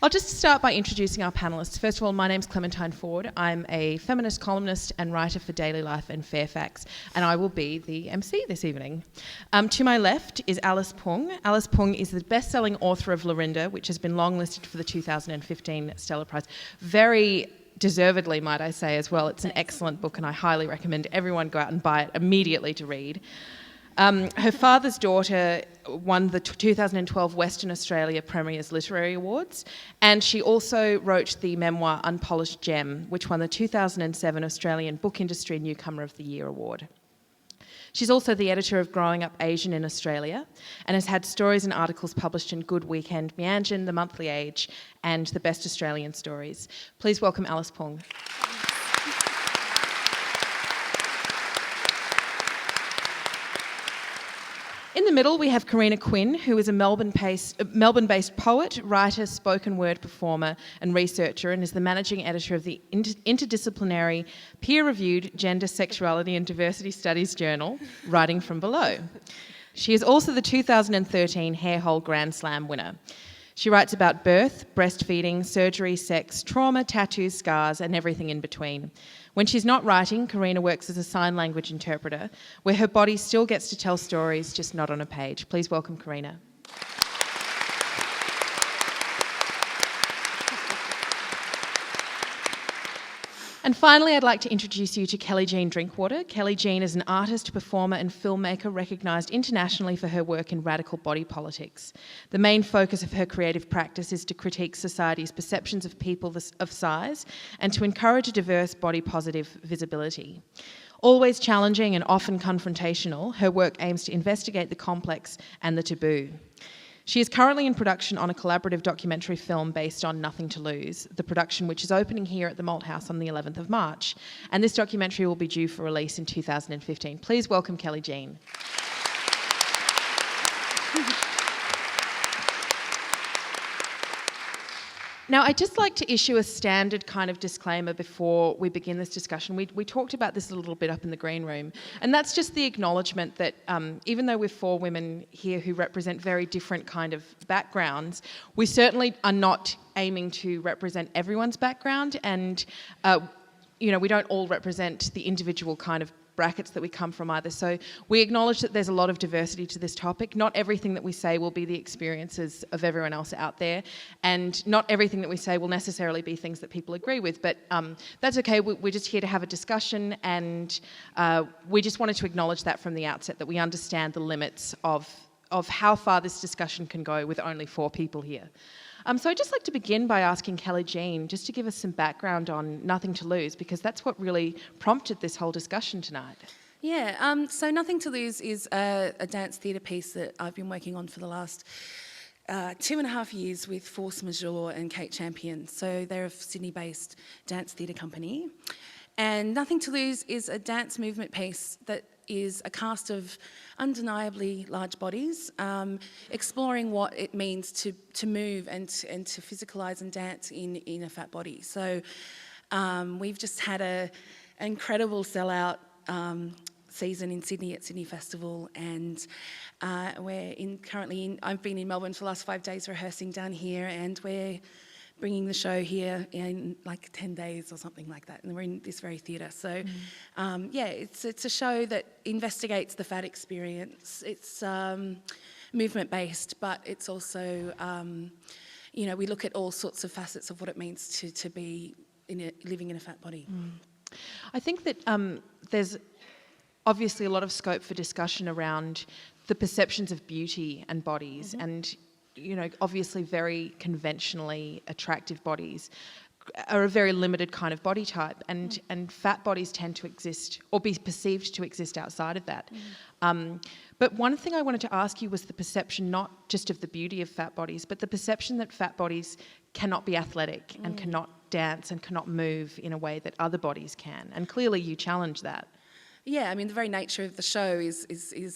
I'll just start by introducing our panellists. First of all, my name's Clementine Ford. I'm a feminist columnist and writer for Daily Life and Fairfax, and I will be the MC this evening. To my left is Alice Pung. Alice Pung is the best-selling author of Lorinda, which has been longlisted for the 2015 Stella Prize. Very deservedly, might I say, as well. It's an excellent book, and I highly recommend everyone go out and buy it immediately to read. Her father's daughter won the 2012 Western Australia Premier's Literary Awards, and she also wrote the memoir Unpolished Gem, which won the 2007 Australian Book Industry Newcomer of the Year Award. She's also the editor of Growing Up Asian in Australia and has had stories and articles published in Good Weekend, Meanjin, The Monthly Age, and The Best Australian Stories. Please welcome Alice Pung. In the middle, we have Karina Quinn, who is a Melbourne-based poet, writer, spoken word performer and researcher, and is the managing editor of the interdisciplinary, peer-reviewed Gender, Sexuality and Diversity Studies journal, Writing From Below. She is also the 2013 Hairhole Grand Slam winner. She writes about birth, breastfeeding, surgery, sex, trauma, tattoos, scars, and everything in between. When she's not writing, Karina works as a sign language interpreter, where her body still gets to tell stories, just not on a page. Please welcome Karina. And finally, I'd like to introduce you to Kelli Jean Drinkwater. Kelli Jean is an artist, performer and filmmaker recognised internationally for her work in radical body politics. The main focus of her creative practice is to critique society's perceptions of people of size and to encourage a diverse body-positive visibility. Always challenging and often confrontational, her work aims to investigate the complex and the taboo. She is currently in production on a collaborative documentary film based on Nothing to Lose, the production which is opening here at the Malthouse on the 11th of March. And this documentary will be due for release in 2015. Please welcome Kelli Jean. Now, I'd just like to issue a standard kind of disclaimer before we begin this discussion. We talked about this a little bit up in the green room, and that's just the acknowledgement that even though we're four women here who represent very different kind of backgrounds, we certainly are not aiming to represent everyone's background, and we don't all represent the individual kind of brackets that we come from either. So we acknowledge that there's a lot of diversity to this topic. Not everything that we say will be the experiences of everyone else out there, and not everything that we say will necessarily be things that people agree with, but that's okay. We're just here to have a discussion, and we just wanted to acknowledge that from the outset, that we understand the limits of how far this discussion can go with only four people here. So I'd just like to begin by asking Kelli Jean just to give us some background on Nothing to Lose, because that's what really prompted this whole discussion tonight. Yeah, so Nothing to Lose is a dance theatre piece that I've been working on for the last 2.5 years with Force Majeure and Kate Champion. So they're a Sydney-based dance theatre company. And Nothing to Lose is a dance movement piece that is a cast of undeniably large bodies, exploring what it means to move and to physicalise and dance in a fat body. So we've just had an incredible sellout season in Sydney at Sydney Festival, and I've been in Melbourne for the last 5 days rehearsing down here, and we're bringing the show here in like 10 days or something like that, and we're in this very theatre. So, it's a show that investigates the fat experience. It's movement-based, but it's also, we look at all sorts of facets of what it means to be living in a fat body. I think that there's obviously a lot of scope for discussion around the perceptions of beauty and bodies, and obviously very conventionally attractive bodies are a very limited kind of body type, and fat bodies tend to exist or be perceived to exist outside of that. But one thing I wanted to ask you was the perception not just of the beauty of fat bodies, but the perception that fat bodies cannot be athletic and cannot dance and cannot move in a way that other bodies can. And clearly you challenge that. Yeah, I mean, the very nature of the show is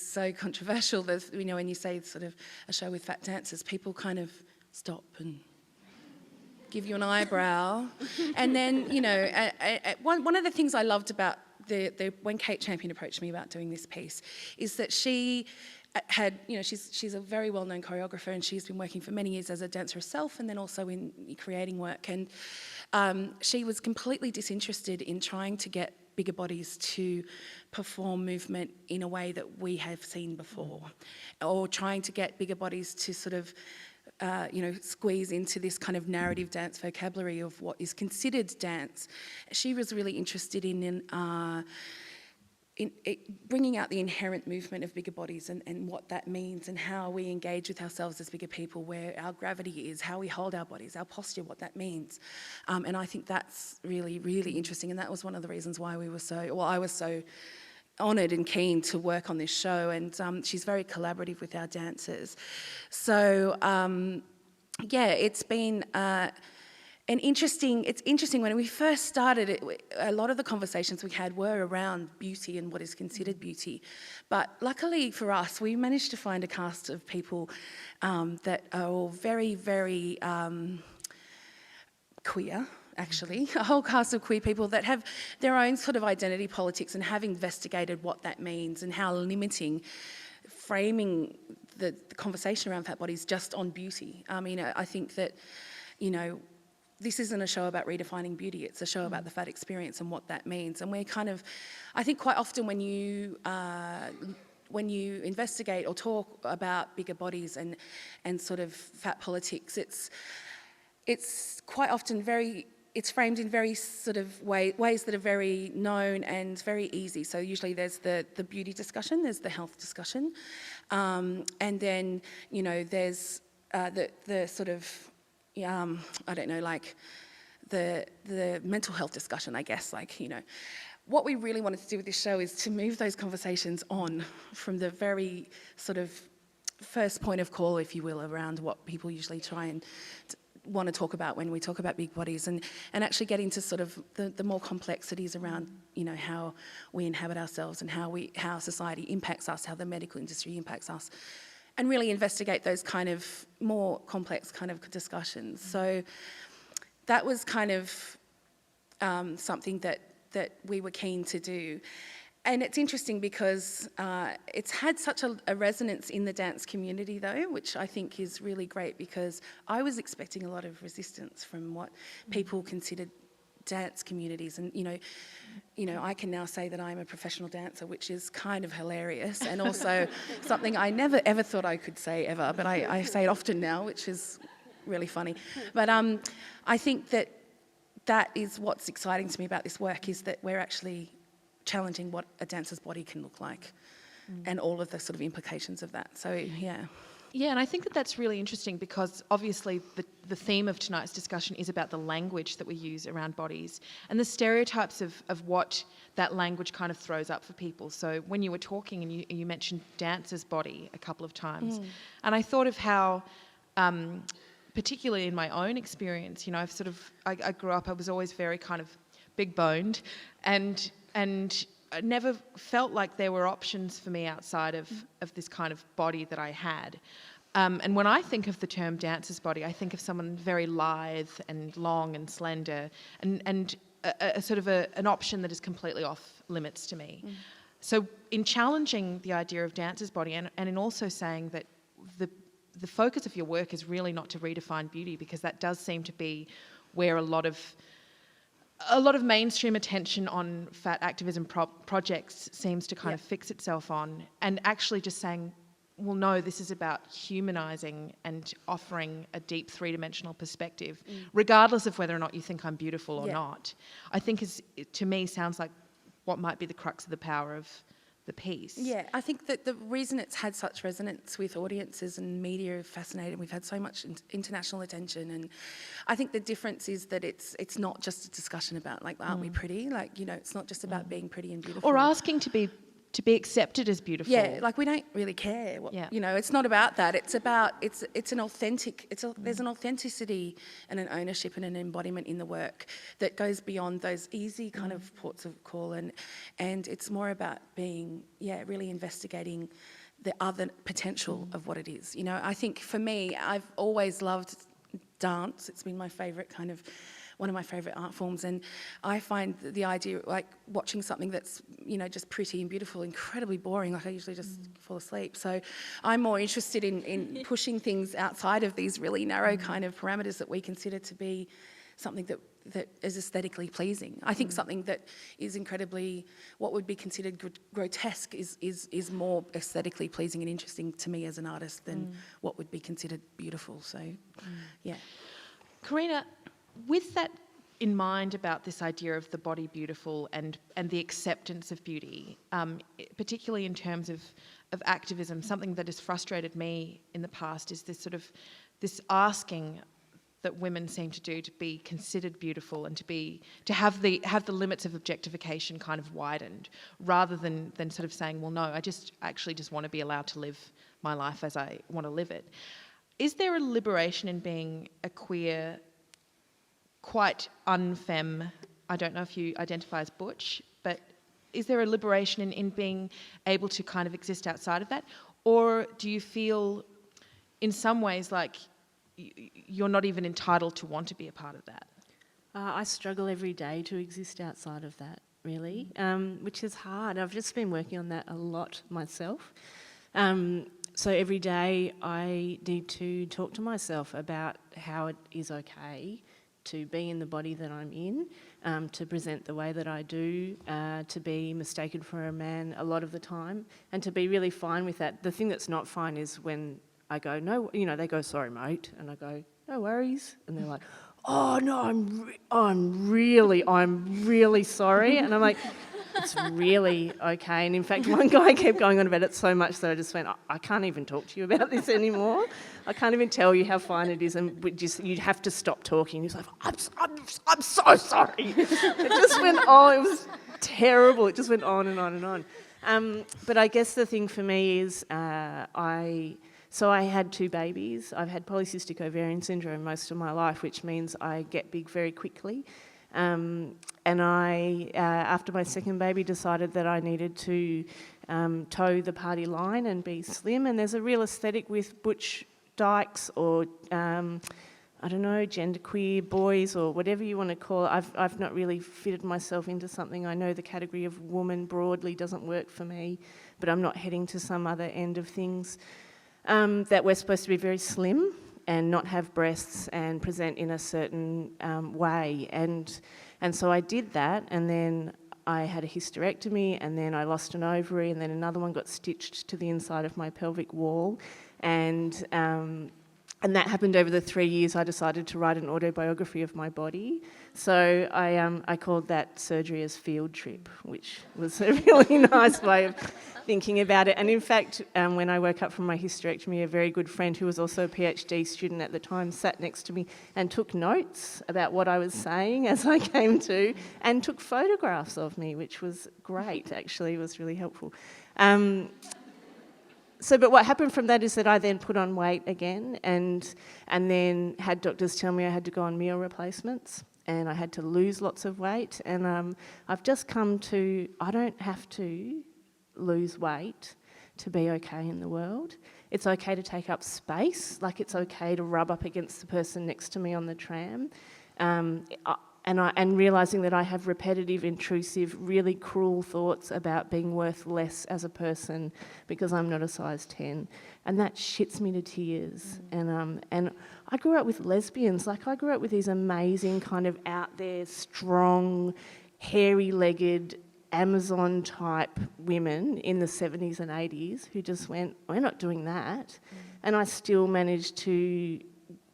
so controversial that, when you say sort of a show with fat dancers, people kind of stop and give you an eyebrow. And then, one of the things I loved about when Kate Champion approached me about doing this piece is that she she's a very well-known choreographer, and she's been working for many years as a dancer herself, and then also in creating work. And she was completely disinterested in trying to get bigger bodies to perform movement in a way that we have seen before, or trying to get bigger bodies to sort of squeeze into this kind of narrative dance vocabulary of what is considered dance. She was really interested in bringing out the inherent movement of bigger bodies and what that means, and how we engage with ourselves as bigger people, where our gravity is, how we hold our bodies, our posture, what that means. And I think that's really, really interesting. And that was one of the reasons why I was so honoured and keen to work on this show. And she's very collaborative with our dancers. So, it's been... it's interesting, when we first started it, a lot of the conversations we had were around beauty and what is considered beauty. But luckily for us, we managed to find a cast of people that are all very, very queer, actually. A whole cast of queer people that have their own sort of identity politics and have investigated what that means and how limiting framing the conversation around fat bodies just on beauty. I mean, I think that, this isn't a show about redefining beauty, it's a show about the fat experience and what that means. And we're kind of, I think quite often when you investigate or talk about bigger bodies and sort of fat politics, it's quite often it's framed in very sort of ways that are very known and very easy. So usually there's the beauty discussion, there's the health discussion, and then, there's the sort of, I don't know, like the mental health discussion, I guess. What we really wanted to do with this show is to move those conversations on from the very sort of first point of call, if you will, around what people usually try and want to talk about when we talk about big bodies, and actually get into sort of the more complexities around, how we inhabit ourselves and how society impacts us, how the medical industry impacts us, and really investigate those kind of more complex kind of discussions. So that was kind of something that we were keen to do. And it's interesting because it's had such a resonance in the dance community, though, which I think is really great, because I was expecting a lot of resistance from what people considered dance communities. And, I can now say that I'm a professional dancer, which is kind of hilarious, and also something I never ever thought I could say ever, but I say it often now, which is really funny. But I think that is what's exciting to me about this work, is that we're actually challenging what a dancer's body can look like, and all of the sort of implications of that. So, yeah. Yeah, and I think that's really interesting, because obviously the theme of tonight's discussion is about the language that we use around bodies and the stereotypes of what that language kind of throws up for people. So when you were talking and you mentioned dancer's body a couple of times, and I thought of how, particularly in my own experience, I grew up, I was always very kind of big-boned, and I never felt like there were options for me outside of this kind of body that I had. And when I think of the term dancer's body, I think of someone very lithe and long and slender, and a sort of an option that is completely off limits to me. So in challenging the idea of dancer's body, and in also saying that the focus of your work is really not to redefine beauty, because that does seem to be where a lot of mainstream attention on fat activism projects seems to kind of fix itself on, and actually just saying, well, no, this is about humanising and offering a deep three-dimensional perspective, regardless of whether or not you think I'm beautiful or not. I think to me sounds like what might be the crux of the power of the piece. Yeah, I think that the reason it's had such resonance with audiences and media is fascinating. We've had so much international attention, and I think the difference is that it's not just a discussion about, like, aren't we pretty? Like, it's not just about being pretty and beautiful. Or asking to be accepted as beautiful. Yeah, like, we don't really care. It's not about that. It's about, it's an authentic, there's an authenticity and an ownership and an embodiment in the work that goes beyond those easy kind of ports of call, and it's more about being, really investigating the other potential of what it is. I think for me, I've always loved dance. It's been my favourite kind of one of my favourite art forms, and I find the idea, like watching something that's, you know, just pretty and beautiful, incredibly boring. Like I usually just fall asleep. So I'm more interested in pushing things outside of these really narrow kind of parameters that we consider to be something that is aesthetically pleasing. I think something that is incredibly, what would be considered grotesque is more aesthetically pleasing and interesting to me as an artist than what would be considered beautiful. So, yeah. Karina, with that in mind about this idea of the body beautiful and the acceptance of beauty, particularly in terms of activism, something that has frustrated me in the past is this sort of this asking that women seem to do to be considered beautiful and to have the limits of objectification kind of widened, rather than sort of saying, well, no, I actually just want to be allowed to live my life as I want to live it. Is there a liberation in being a queer, quite unfemme, I don't know if you identify as butch, but is there a liberation in being able to kind of exist outside of that? Or do you feel in some ways like you're not even entitled to want to be a part of that? I struggle every day to exist outside of that, really, which is hard. I've just been working on that a lot myself. So every day I need to talk to myself about how it is okay to be in the body that I'm in, to present the way that I do, to be mistaken for a man a lot of the time, and to be really fine with that. The thing that's not fine is when I go, no, you know, they go, sorry, mate, and I go, no worries, and they're like, oh no, I'm really sorry, and I'm like, it's really okay. And in fact, one guy kept going on about it so much that I just went, I can't even talk to you about this anymore. I can't even tell you how fine it is, and you'd have to stop talking. He's like, I'm so sorry. It just went on. It was terrible. It just went on and on and on. But I guess the thing for me is So I had 2 babies. I've had polycystic ovarian syndrome most of my life, which means I get big very quickly. And I, after my second baby, decided that I needed to toe the party line and be slim. And there's a real aesthetic with butch dykes or, I don't know, genderqueer boys or whatever you want to call it. I've not really fitted myself into something. I know the category of woman broadly doesn't work for me, but I'm not heading to some other end of things. That we're supposed to be very slim and not have breasts and present in a certain way. And so I did that, and then I had a hysterectomy, and then I lost an ovary, and then another one got stitched to the inside of my pelvic wall. And that happened over the 3 years I decided to write an autobiography of my body. So I called that surgery as field trip, which was a really nice way of thinking about it. And in fact, when I woke up from my hysterectomy, a very good friend who was also a PhD student at the time sat next to me and took notes about what I was saying as I came to, and took photographs of me, which was great, actually. It was really helpful. But what happened from that is that I then put on weight again, and then had doctors tell me I had to go on meal replacements, and I had to lose lots of weight. And I've just come to, I don't have to lose weight to be okay in the world. It's okay to take up space, like it's okay to rub up against the person next to me on the tram. And realising that I have repetitive, intrusive, really cruel thoughts about being worth less as a person because I'm not a size 10. And that shits me to tears. And I grew up with lesbians. Like, I grew up with these amazing kind of out there, strong, hairy-legged, Amazon-type women in the 70s and 80s who just went, we're not doing that. And I still managed to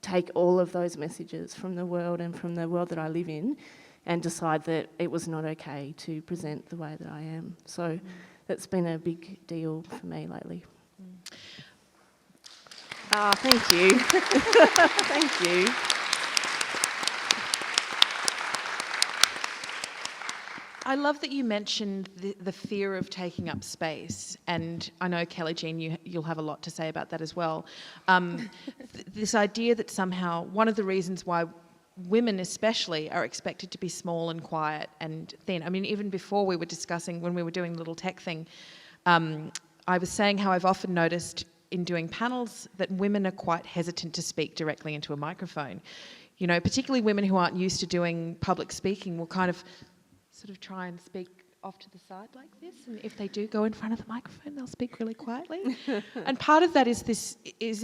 take all of those messages from the world and from the world that I live in and decide that it was not okay to present the way that I am. So that's been a big deal for me lately. Thank you. Thank you. I love that you mentioned the fear of taking up space, and I know, Kelli Jean, you'll have a lot to say about that as well. This idea that somehow one of the reasons why women especially are expected to be small and quiet and thin. I mean, even before we were discussing, when we were doing the little tech thing, I was saying how I've often noticed in doing panels that women are quite hesitant to speak directly into a microphone. You know, particularly women who aren't used to doing public speaking will kind of sort of try and speak off to the side like this, and if they do go in front of the microphone, they'll speak really quietly. And part of that is this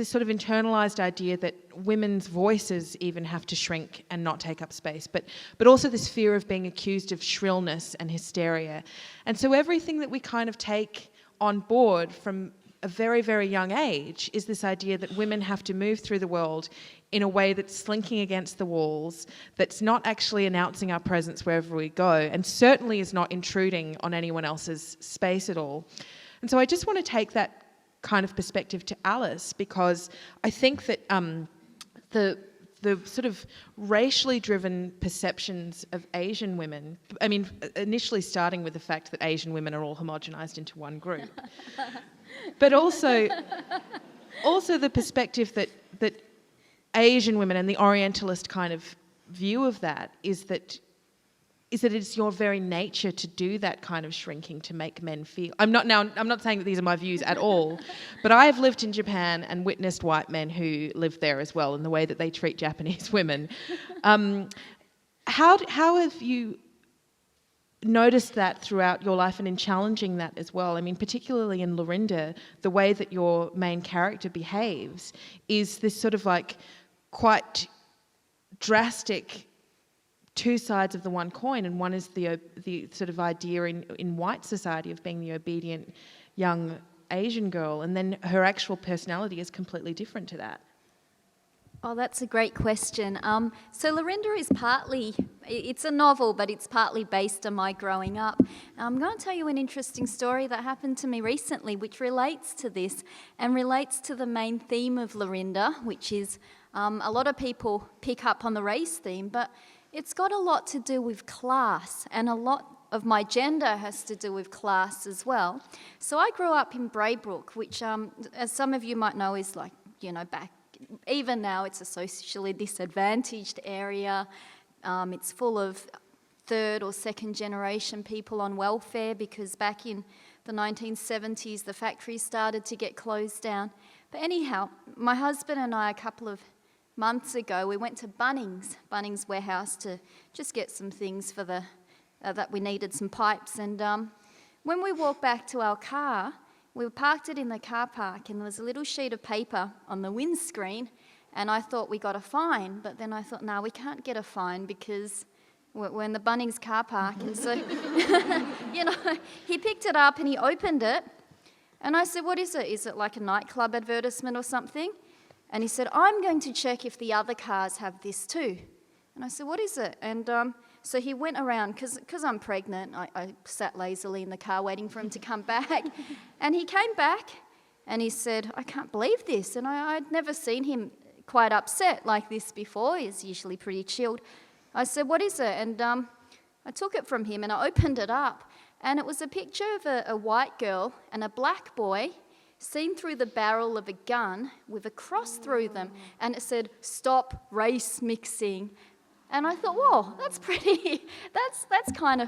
sort of internalised idea that women's voices even have to shrink and not take up space, but also this fear of being accused of shrillness and hysteria. And so everything that we kind of take on board from a very, very young age is this idea that women have to move through the world in a way that's slinking against the walls, that's not actually announcing our presence wherever we go, and certainly is not intruding on anyone else's space at all. And so I just want to take that kind of perspective to Alice, because I think that the sort of racially driven perceptions of Asian women, I mean, initially starting with the fact that Asian women are all homogenised into one group, but also the perspective that Asian women and the Orientalist kind of view of that is that it's your very nature to do that kind of shrinking to make men feel. I'm not saying that these are my views at all, but I have lived in Japan and witnessed white men who live there as well, and the way that they treat Japanese women. How have you noticed that throughout your life and in challenging that as well? I mean, particularly in Lorinda, the way that your main character behaves is this sort of like quite drastic two sides of the one coin, and one is the sort of idea in white society of being the obedient young Asian girl, and then her actual personality is completely different to that. Oh, that's a great question. So Lorinda is it's a novel, but it's partly based on my growing up. I'm going to tell you an interesting story that happened to me recently, which relates to this and relates to the main theme of Lorinda, which is a lot of people pick up on the race theme, but it's got a lot to do with class, and a lot of my gender has to do with class as well. So I grew up in Braybrook, which, as some of you might know, is like, you know, even now it's a socially disadvantaged area. It's full of third or second generation people on welfare, because back in the 1970s the factories started to get closed down. But anyhow, my husband and I, a couple of months ago, we went to Bunnings warehouse to just get some things for that we needed, some pipes. And when we walked back to our car, we parked it in the car park, and there was a little sheet of paper on the windscreen, and I thought we got a fine, but then I thought, no, we can't get a fine because we're in the Bunnings car park. And so, you know, he picked it up and he opened it, and I said, what is it? Is it like a nightclub advertisement or something? And he said, I'm going to check if the other cars have this too. And I said, what is it? And so he went around, because I'm pregnant, I sat lazily in the car waiting for him to come back. And he came back and he said, I can't believe this. And I'd never seen him quite upset like this before. He's usually pretty chilled. I said, what is it? And I took it from him and I opened it up. And it was a picture of a white girl and a black boy seen through the barrel of a gun with a cross through them. And it said, stop race mixing. And I thought, whoa, that's pretty, that's kind of,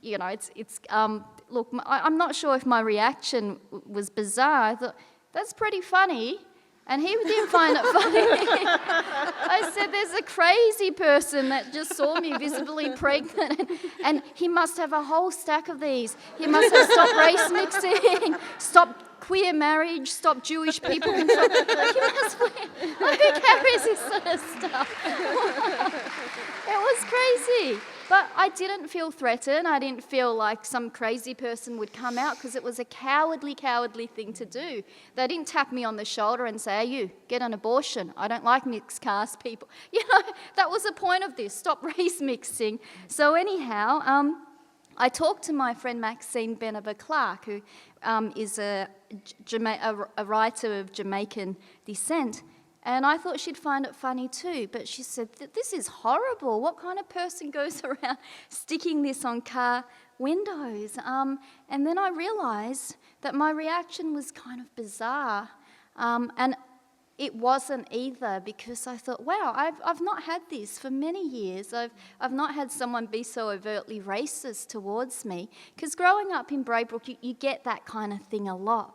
you know, look, I'm not sure if my reaction was bizarre. I thought, that's pretty funny. And he didn't find it funny. I said, there's a crazy person that just saw me visibly pregnant, and he must have a whole stack of these. He must have stop race mixing, stop queer marriage, stop Jewish people. Who carries this sort of stuff? It was crazy. But I didn't feel threatened. I didn't feel like some crazy person would come out, because it was a cowardly thing to do. They didn't tap me on the shoulder and say, hey, you, get an abortion. I don't like mixed caste people. You know, that was the point of this, stop race mixing. So anyhow, I talked to my friend Maxine Benaber-Clark, who is a writer of Jamaican descent. And I thought she'd find it funny too, but she said, this is horrible. What kind of person goes around sticking this on car windows? And then I realised that my reaction was kind of bizarre. And it wasn't either, because I thought, wow, I've not had this for many years. I've not had someone be so overtly racist towards me. Because growing up in Braybrook, you get that kind of thing a lot.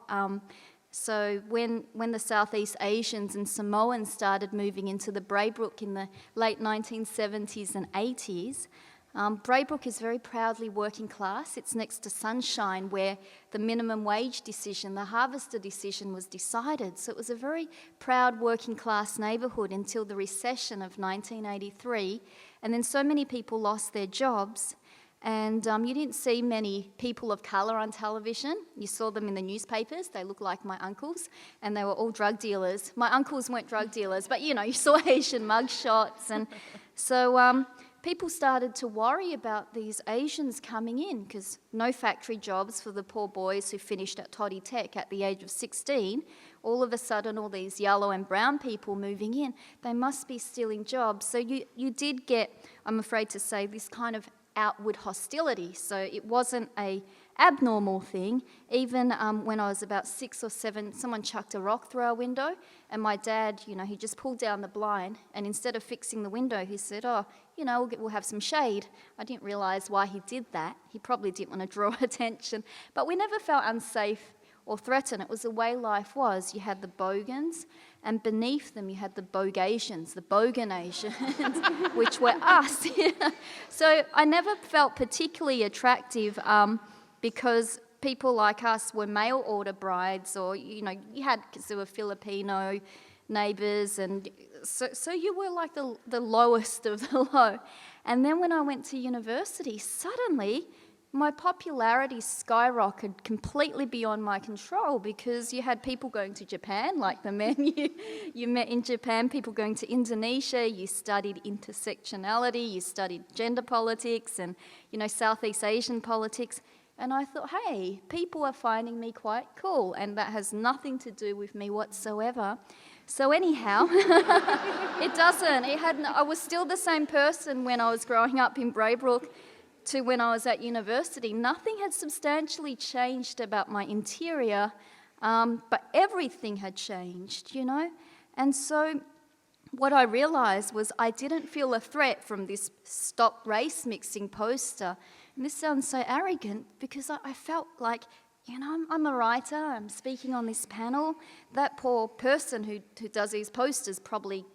So when the Southeast Asians and Samoans started moving into the Braybrook in the late 1970s and 80s, Braybrook is very proudly working class. It's next to Sunshine, where the minimum wage decision, the harvester decision, was decided. So it was a very proud working class neighbourhood until the recession of 1983. And then so many people lost their jobs. And you didn't see many people of colour on television. You saw them in the newspapers. They looked like my uncles, and they were all drug dealers. My uncles weren't drug dealers, but, you know, you saw Asian mugshots. And so people started to worry about these Asians coming in, because no factory jobs for the poor boys who finished at Toddy Tech at the age of 16. All of a sudden, all these yellow and brown people moving in, they must be stealing jobs. So you did get, I'm afraid to say, this kind of outward hostility. So it wasn't a abnormal thing. Even when I was about 6 or 7, someone chucked a rock through our window, and my dad, you know, he just pulled down the blind, and instead of fixing the window, he said, oh, you know, we'll have some shade. I didn't realise why he did that. He probably didn't want to draw attention. But we never felt unsafe or threatened. It was the way life was. You had the Bogans, and beneath them you had the Bogasians, the Bogan Asians, which were us. So I never felt particularly attractive because people like us were mail order brides, or, you know, you had, because there were Filipino neighbours, and so you were like the lowest of the low. And then when I went to university, suddenly my popularity skyrocketed completely beyond my control, because you had people going to Japan, like the men you met in Japan, people going to Indonesia, you studied intersectionality, you studied gender politics and, you know, Southeast Asian politics. And I thought, hey, people are finding me quite cool, and that has nothing to do with me whatsoever. So anyhow, it doesn't. I was still the same person when I was growing up in Braybrook to when I was at university. Nothing had substantially changed about my interior, but everything had changed, you know. And so what I realised was I didn't feel a threat from this Stop Race Mixing poster. And this sounds so arrogant, because I felt like, you know, I'm a writer, I'm speaking on this panel. That poor person who does these posters probably,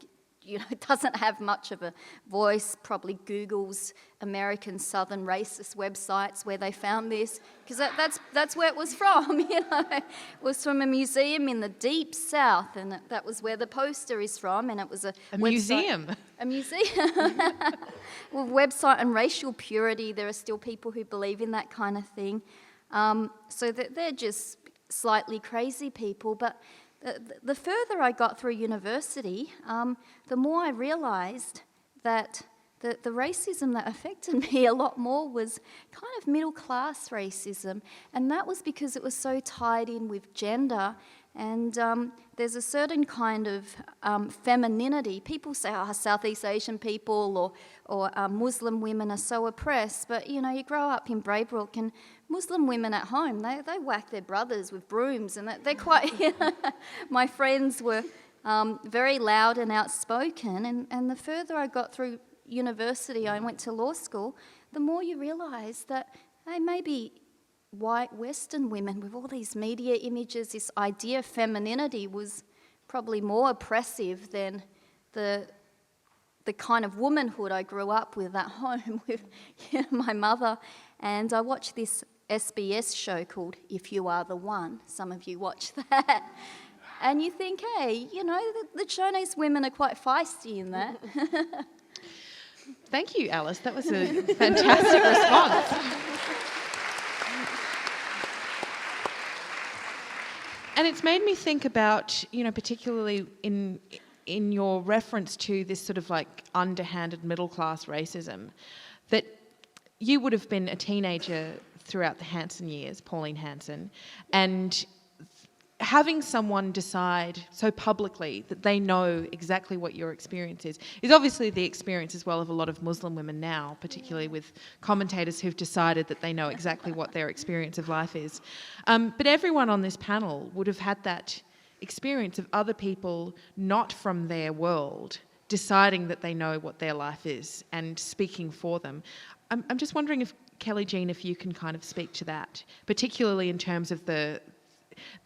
you know, doesn't have much of a voice, probably Googles American Southern racist websites where they found this, because that's where it was from, you know. It was from a museum in the deep south, and that was where the poster is from, and it was a museum. A museum. Well, website on racial purity, there are still people who believe in that kind of thing. So they're just slightly crazy people, but the further I got through university, the more I realised that the racism that affected me a lot more was kind of middle-class racism, and that was because it was so tied in with gender. And there's a certain kind of femininity. People say, oh, Southeast Asian people or Muslim women are so oppressed. But, you know, you grow up in Braybrook, and Muslim women at home, they whack their brothers with brooms, and they're quite... You know, my friends were very loud and outspoken, and the further I got through university, I went to law school, the more you realise that, hey, maybe white Western women with all these media images, this idea of femininity was probably more oppressive than the kind of womanhood I grew up with at home with, you know, my mother. And I watched this SBS show called If You Are the One. Some of you watch that. And you think, hey, you know, the Chinese women are quite feisty in that. Thank you, Alice. That was a fantastic response. And it's made me think about, you know, particularly in your reference to this sort of like underhanded middle-class racism, that you would have been a teenager throughout the Hanson years, Pauline Hanson, and having someone decide so publicly that they know exactly what your experience is obviously the experience as well of a lot of Muslim women now, particularly with commentators who've decided that they know exactly what their experience of life is. But everyone on this panel would have had that experience of other people not from their world deciding that they know what their life is and speaking for them. I'm just wondering if, Kelli Jean, if you can kind of speak to that, particularly in terms of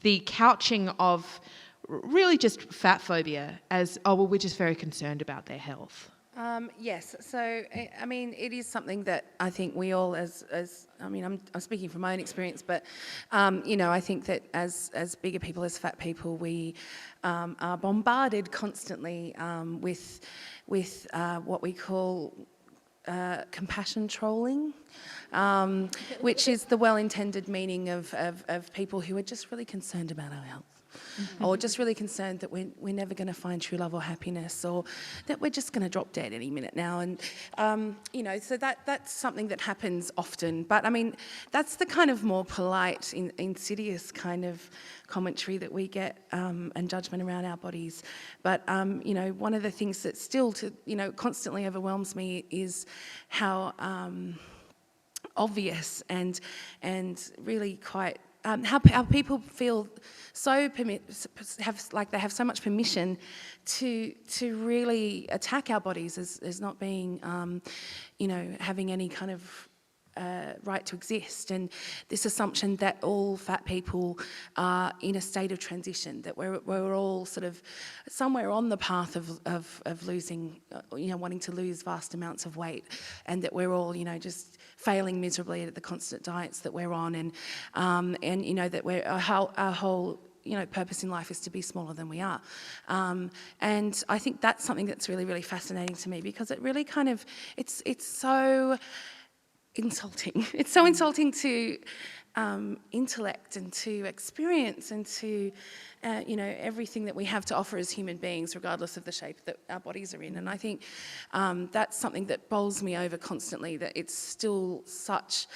the couching of really just fat phobia as, oh, well, we're just very concerned about their health. Yes, so I mean, it is something that I think we all, as I mean, I'm speaking from my own experience, but you know, I think that as bigger people, as fat people, we are bombarded constantly with what we call compassion trolling, which is the well-intended meaning of people who are just really concerned about our health. Or just really concerned that we're never going to find true love or happiness, or that we're just going to drop dead any minute now. And, you know, so that's something that happens often. But, I mean, that's the kind of more polite, insidious kind of commentary that we get and judgment around our bodies. But, you know, one of the things that still, constantly overwhelms me is how obvious and really quite... how people feel so they have so much permission to really attack our bodies as not being, you know, having any kind of right to exist, and this assumption that all fat people are in a state of transition, that we're all sort of somewhere on the path of losing, you know, wanting to lose vast amounts of weight, and that we're all, you know, just failing miserably at the constant diets that we're on, and you know, that our whole you know, purpose in life is to be smaller than we are. And I think that's something that's really, really fascinating to me, because it really kind of, it's so insulting. It's so insulting to intellect and to experience and to, you know, everything that we have to offer as human beings, regardless of the shape that our bodies are in. And I think that's something that bowls me over constantly, that it's still such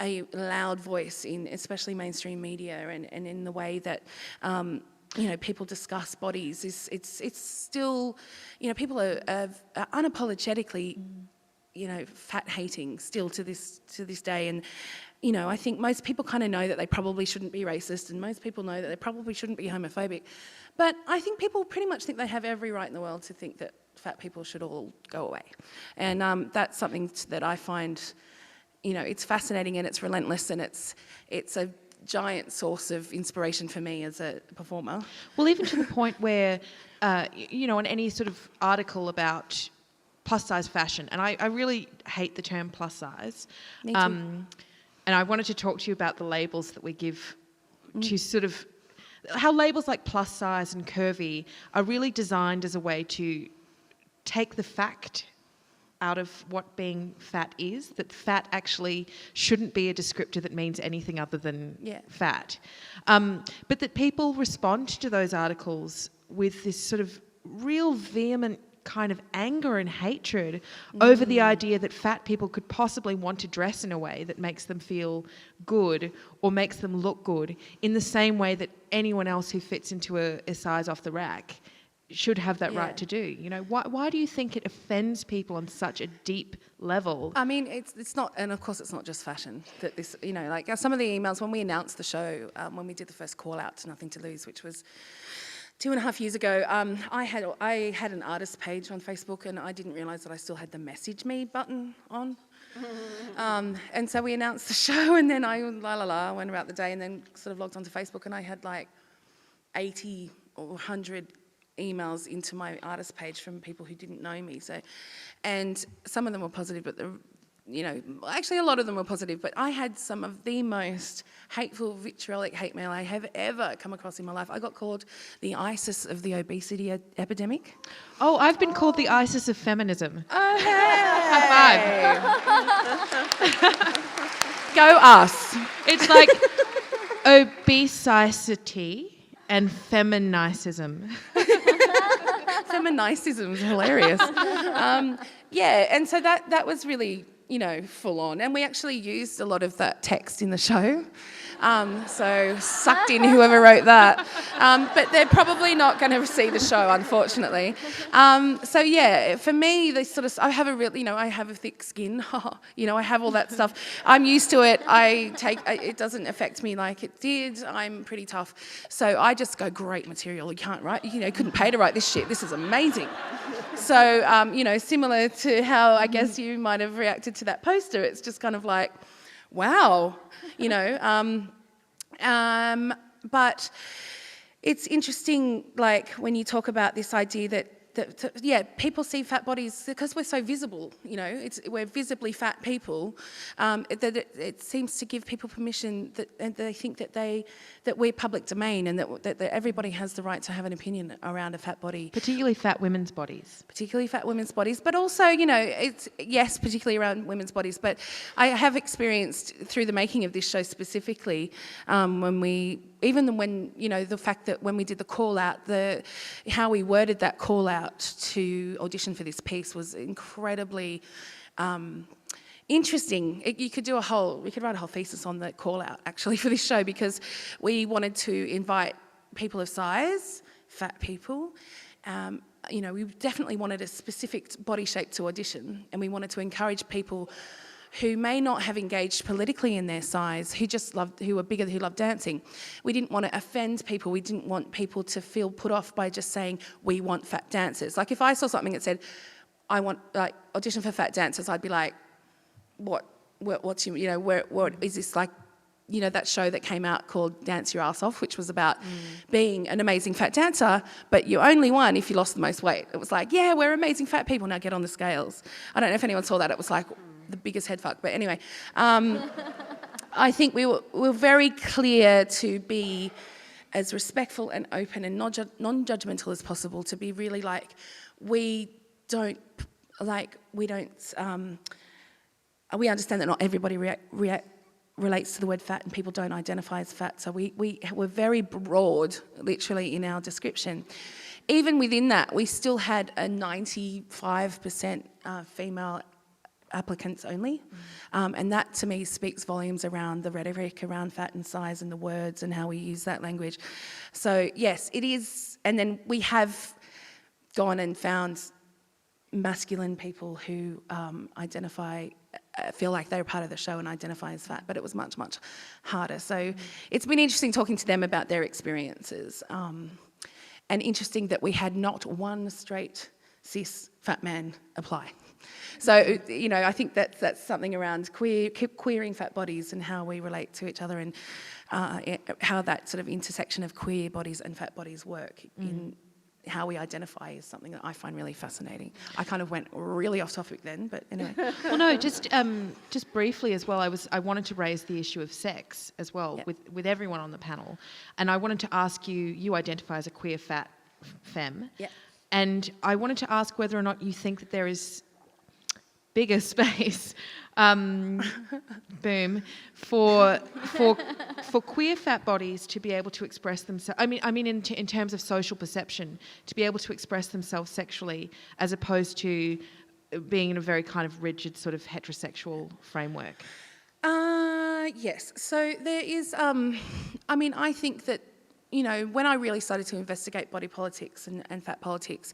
a loud voice in especially mainstream media and in the way that you know, people discuss bodies. It's still, you know, people are unapologetically, you know, fat hating still to this day. And you know, I think most people kind of know that they probably shouldn't be racist, and most people know that they probably shouldn't be homophobic. But I think people pretty much think they have every right in the world to think that fat people should all go away. And that's something that I find, you know, it's fascinating and it's relentless, and it's a giant source of inspiration for me as a performer. Well, even to the point where, you know, in any sort of article about plus size fashion, and I really hate the term plus size. Me too. And I wanted to talk to you about the labels that we give to sort of, how labels like plus size and curvy are really designed as a way to take the fact out of what being fat is, that fat actually shouldn't be a descriptor that means anything other than fat. But that people respond to those articles with this sort of real vehement kind of anger and hatred over the idea that fat people could possibly want to dress in a way that makes them feel good or makes them look good, in the same way that anyone else who fits into a size off the rack should have that right to do. You know, why do you think it offends people on such a deep level? I mean, it's not, and of course it's not just fashion. That this, you know, like some of the emails when we announced the show, when we did the first call out to Nothing to Lose, which was 2.5 years ago, I had an artist page on Facebook, and I didn't realise that I still had the message me button on. And so we announced the show, and then I went about the day, and then sort of logged onto Facebook, and I had like 80 or 100 emails into my artist page from people who didn't know me. So, and some of them were positive, but you know, actually a lot of them were positive, but I had some of the most hateful, vitriolic hate mail I have ever come across in my life. I got called the ISIS of the obesity epidemic. Oh, I've been called the ISIS of feminism. Oh, hey! High five. Go us. It's like obesicity and feminicism. Feminicism is hilarious. Yeah, and so that was really, you know, full on. And we actually used a lot of that text in the show. So sucked in whoever wrote that. But they're probably not going to see the show, unfortunately. So yeah, for me, they sort of, I have a real, you know, I have a thick skin. You know, I have all that stuff. I'm used to it. It doesn't affect me like it did. I'm pretty tough. So I just go, great material. You can't write, you know, couldn't pay to write this shit. This is amazing. So, you know, similar to how I guess you might have reacted to that poster, it's just kind of like, wow, you know. But it's interesting, like, when you talk about this idea that people see fat bodies because we're so visible, you know, we're visibly fat people, that it seems to give people permission and they think that we're public domain and that everybody has the right to have an opinion around a fat body. Particularly fat women's bodies. Particularly fat women's bodies, but also, you know, particularly around women's bodies, but I have experienced through the making of this show specifically, the fact that when we did the call out, how we worded that call out to audition for this piece was incredibly interesting. We could write a whole thesis on the call out actually for this show, because we wanted to invite people of size, fat people. We definitely wanted a specific body shape to audition, and we wanted to encourage people who may not have engaged politically in their size, who were bigger, who love dancing. We didn't want to offend people. We didn't want people to feel put off by just saying, we want fat dancers. Like, if I saw something that said, I want, like, audition for fat dancers, I'd be like, what is this, like, you know, that show that came out called Dance Your Ass Off, which was about being an amazing fat dancer, but you only won if you lost the most weight. It was like, yeah, we're amazing fat people, now get on the scales. I don't know if anyone saw that. It was like the biggest head fuck. But anyway, I think we were very clear to be as respectful and open and non-judgmental as possible, to be really like, we understand that not everybody relates to the word fat, and people don't identify as fat. So we were very broad, literally, in our description. Even within that, we still had a 95% female applicants only. And that, to me, speaks volumes around the rhetoric around fat and size and the words and how we use that language. So, yes, it is. And then we have gone and found masculine people who feel like they're part of the show and identify as fat, but it was much, much harder. So it's been interesting talking to them about their experiences, and interesting that we had not one straight cis fat man apply. So, you know, I think that's something around queering fat bodies and how we relate to each other, and how that sort of intersection of queer bodies and fat bodies work in how we identify is something that I find really fascinating. I kind of went really off topic then, but anyway. Well, no, just briefly as well, I wanted to raise the issue of sex as well with everyone on the panel, and I wanted to ask you identify as a queer fat femme, and I wanted to ask whether or not you think that there is bigger space, boom, for queer fat bodies to be able to express themselves. I mean, in terms of social perception, to be able to express themselves sexually, as opposed to being in a very kind of rigid sort of heterosexual framework. Yes. So there is. I think that, you know, when I really started to investigate body politics and fat politics,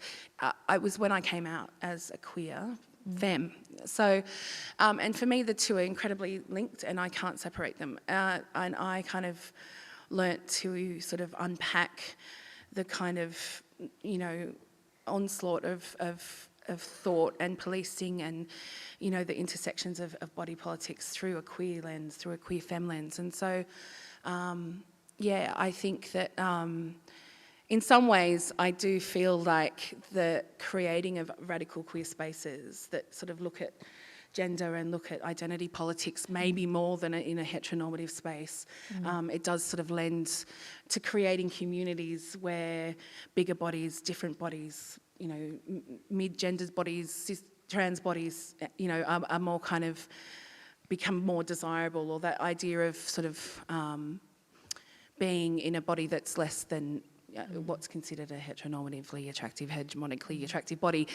it was when I came out as a queer femme. So, and for me, the two are incredibly linked, and I can't separate them. And I kind of learnt to sort of unpack the kind of, you know, onslaught of thought and policing, and, you know, the intersections of body politics through a queer lens, through a queer femme lens. And so, I think that in some ways I do feel like the creating of radical queer spaces that sort of look at gender and look at identity politics maybe more than in a heteronormative space, it does sort of lend to creating communities where bigger bodies, different bodies, you know, mid-gendered bodies, cis, trans bodies, you know, are more kind of become more desirable, or that idea of sort of being in a body that's less than what's considered a heteronormatively attractive, hegemonically attractive body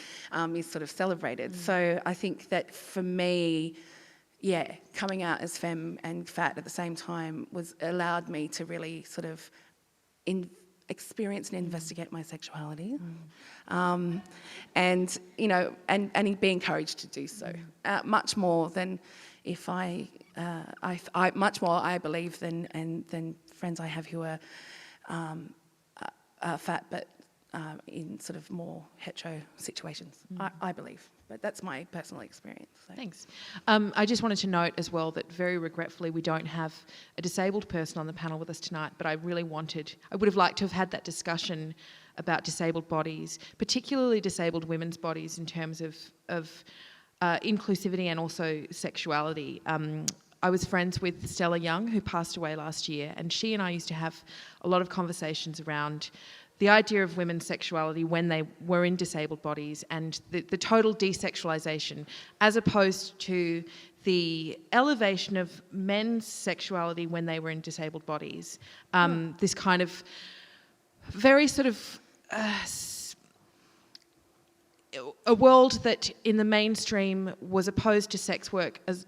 is sort of celebrated. So I think that for me, coming out as femme and fat at the same time allowed me to really sort of experience and investigate my sexuality, and, you know, and be encouraged to do so, much more than if much more I believe than friends I have who are fat, but in sort of more hetero situations, I believe. But that's my personal experience. So. Thanks. I just wanted to note as well that very regretfully we don't have a disabled person on the panel with us tonight, but I would have liked to have had that discussion about disabled bodies, particularly disabled women's bodies in terms of inclusivity and also sexuality. I was friends with Stella Young, who passed away last year, and she and I used to have a lot of conversations around the idea of women's sexuality when they were in disabled bodies and the total desexualization, as opposed to the elevation of men's sexuality when they were in disabled bodies. This kind of very sort of a world that in the mainstream was opposed to sex work as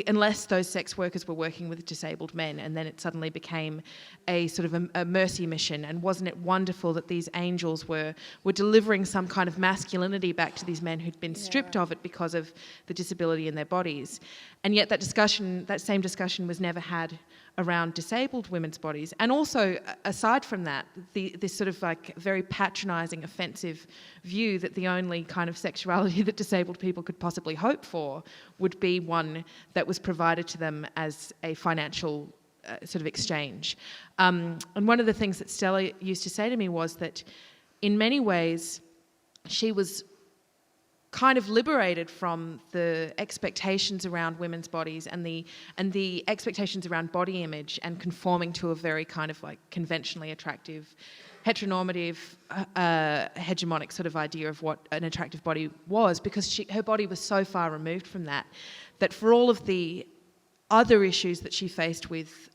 unless those sex workers were working with disabled men, and then it suddenly became a sort of a mercy mission. And wasn't it wonderful that these angels were delivering some kind of masculinity back to these men who'd been stripped of it because of the disability in their bodies? And yet that same discussion was never had around disabled women's bodies. And also, aside from that, this sort of like very patronising, offensive view that the only kind of sexuality that disabled people could possibly hope for would be one that was provided to them as a financial sort of exchange. And one of the things that Stella used to say to me was that in many ways she was kind of liberated from the expectations around women's bodies and the expectations around body image and conforming to a very kind of like conventionally attractive, heteronormative, hegemonic sort of idea of what an attractive body was, because her body was so far removed from that for all of the other issues that she faced with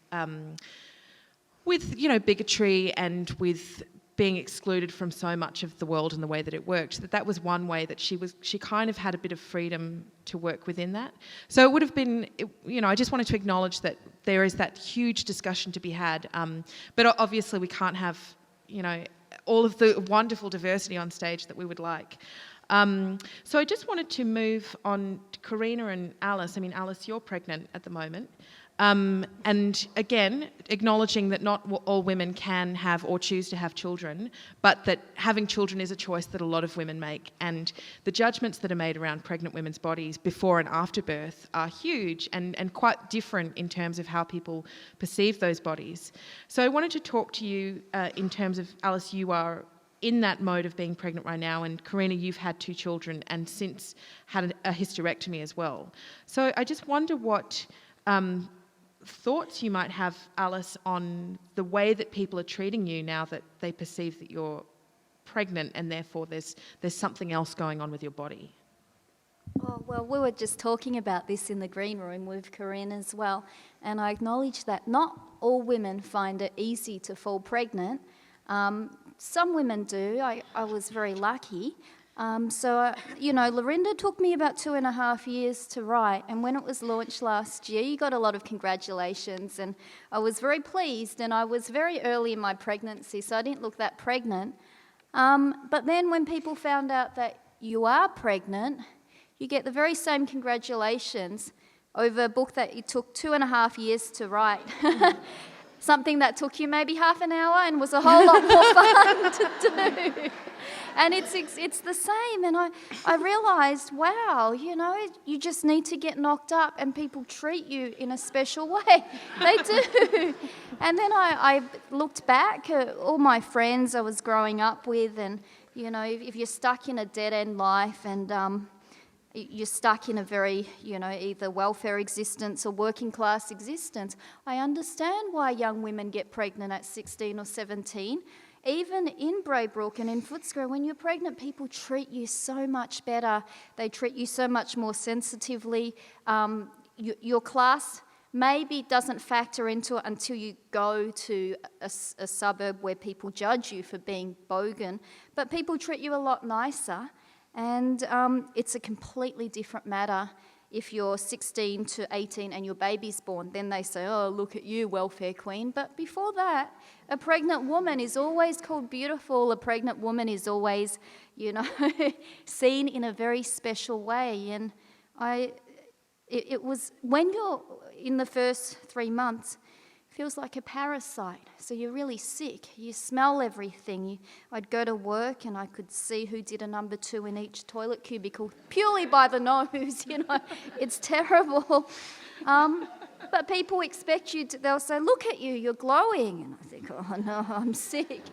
bigotry and with being excluded from so much of the world and the way that it worked, that was one way that she kind of had a bit of freedom to work within that. So it would have been, I just wanted to acknowledge that there is that huge discussion to be had, but obviously we can't have, all of the wonderful diversity on stage that we would like. So I just wanted to move on to Karina and Alice. I mean, Alice, you're pregnant at the moment. And again, acknowledging that not all women can have or choose to have children, but that having children is a choice that a lot of women make. And the judgments that are made around pregnant women's bodies before and after birth are huge and quite different in terms of how people perceive those bodies. So I wanted to talk to you in terms of, Alice, you are in that mode of being pregnant right now, and Karina, you've had 2 children and since had a hysterectomy as well. So I just wonder what thoughts you might have, Alice, on the way that people are treating you now that they perceive that you're pregnant and therefore there's something else going on with your body. Oh, well, we were just talking about this in the green room with Karina as well, and I acknowledge that not all women find it easy to fall pregnant. Some women do. I was very lucky. Lorinda took me about 2.5 years to write, and when it was launched last year, you got a lot of congratulations, and I was very pleased, and I was very early in my pregnancy, so I didn't look that pregnant. But then when people found out that you are pregnant, you get the very same congratulations over a book that it took 2.5 years to write. Something that took you maybe half an hour and was a whole lot more fun to do. And it's the same. And I realised, wow, you just need to get knocked up and people treat you in a special way. They do. And then I looked back at all my friends I was growing up with, and, if you're stuck in a dead-end life and you're stuck in a very, either welfare existence or working class existence, I understand why young women get pregnant at 16 or 17. Even in Braybrook and in Footscray, when you're pregnant, people treat you so much better. They treat you so much more sensitively. Your class maybe doesn't factor into it until you go to a suburb where people judge you for being bogan, but people treat you a lot nicer. And it's a completely different matter if you're 16 to 18 and your baby's born. Then they say, oh, look at you, welfare queen. But before that, a pregnant woman is always called beautiful. A pregnant woman is always, seen in a very special way. And it was when you're in the first 3 months, feels like a parasite. So you're really sick. You smell everything. I'd go to work and I could see who did a number 2 in each toilet cubicle purely by the nose, you know. It's terrible. But people expect you to, they'll say, look at you, you're glowing. And I think, oh no, I'm sick.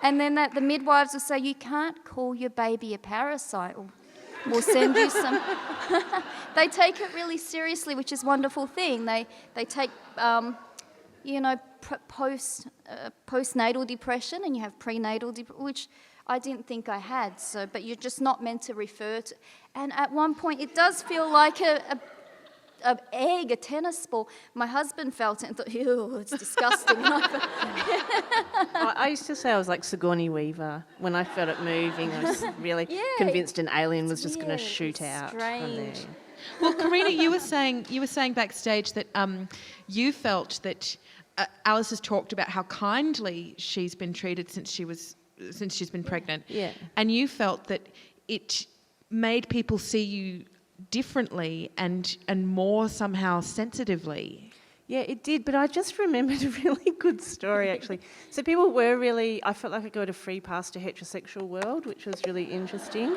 And then the midwives will say, you can't call your baby a parasite, or we'll send you some. They take it really seriously, which is a wonderful thing. They take, postnatal depression, and you have prenatal depression, which I didn't think I had. So, but you're just not meant to refer to. And at one point, it does feel like an egg, a tennis ball. My husband felt it and thought, ew, it's disgusting. I used to say I was like Sigourney Weaver. When I felt it moving, I was really convinced an alien was just going to shoot out from there. Well, Karina, you were saying backstage that you felt that Alice has talked about how kindly she's been treated since she's been pregnant. Yeah. And you felt that it made people see you differently and more somehow sensitively. Yeah, it did, but I just remembered a really good story, actually. So people were really, I felt like I got a free pass to heterosexual world, which was really interesting.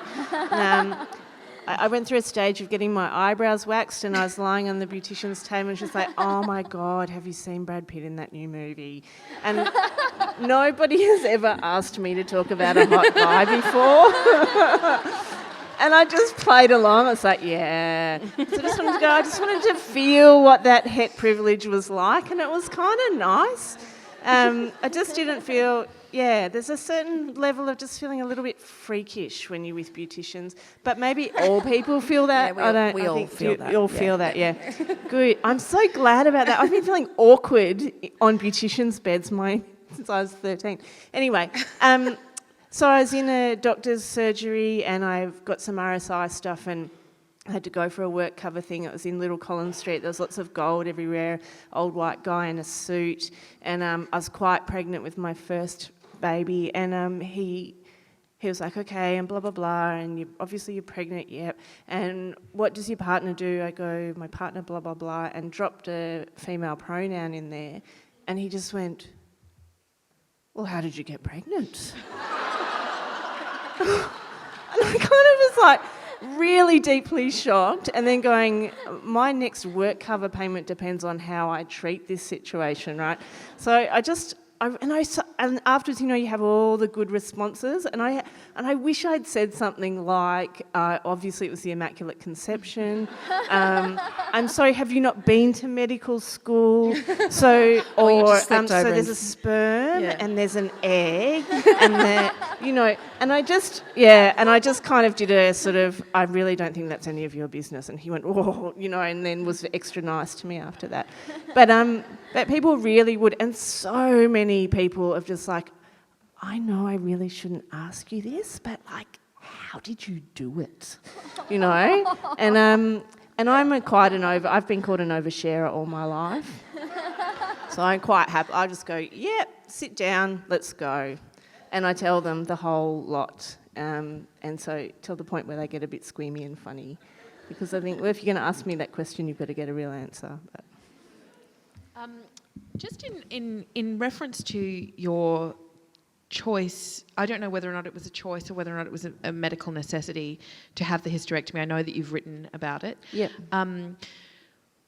I went through a stage of getting my eyebrows waxed, and I was lying on the beautician's table and she's like, oh my God, have you seen Brad Pitt in that new movie? And nobody has ever asked me to talk about a hot guy before. And I just played along. I was like, yeah. So I just wanted to go. I just wanted to feel what that het privilege was like, and it was kind of nice. I just didn't feel, there's a certain level of just feeling a little bit freakish when you're with beauticians, but maybe all people feel that. Yeah, we all feel that. You all feel that, yeah. Good. I'm so glad about that. I've been feeling awkward on beauticians' beds since I was 13. Anyway, so I was in a doctor's surgery and I've got some RSI stuff, and I had to go for a work cover thing. It was in Little Collins Street. There was lots of gold everywhere, old white guy in a suit, and I was quite pregnant with my first baby, and he was like, okay, and blah, blah, blah, and obviously you're pregnant, yep, and what does your partner do? I go, my partner, blah, blah, blah, and dropped a female pronoun in there, and he just went, well, how did you get pregnant? And I kind of was like really deeply shocked, and then going, my next work cover payment depends on how I treat this situation, right? So and afterwards, you have all the good responses, and I wish I'd said something like, obviously it was the Immaculate Conception. I'm sorry, have you not been to medical school? So, so there's a sperm and there's an egg, and and I just kind of did a sort of, I really don't think that's any of your business. And he went, oh, and then was extra nice to me after that. But people really would, and so many people have just like, I know I really shouldn't ask you this, but like, how did you do it? And I'm I've been called an oversharer all my life. So I'm quite happy. I just go, yep, sit down, let's go. And I tell them the whole lot. And so till the point where they get a bit squeamy and funny. Because I think, well, if you're going to ask me that question, you've got to get a real answer. But. Just in reference to your choice, I don't know whether or not it was a choice or whether or not it was a medical necessity to have the hysterectomy. I know that you've written about it. Yeah.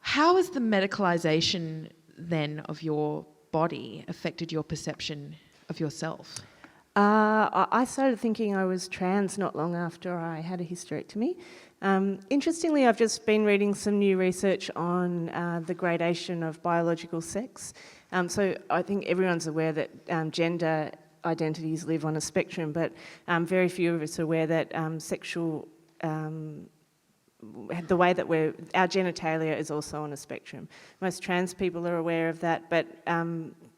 How has the medicalization then of your body affected your perception of yourself? I started thinking I was trans not long after I had a hysterectomy. Interestingly, I've just been reading some new research on the gradation of biological sex. So I think everyone's aware that gender identities live on a spectrum, but very few of us are aware that sexual, the way that our genitalia is also on a spectrum. Most trans people are aware of that, but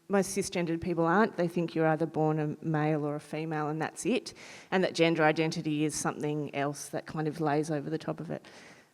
most cisgendered people aren't. They think you're either born a male or a female and that's it, and that gender identity is something else that kind of lays over the top of it.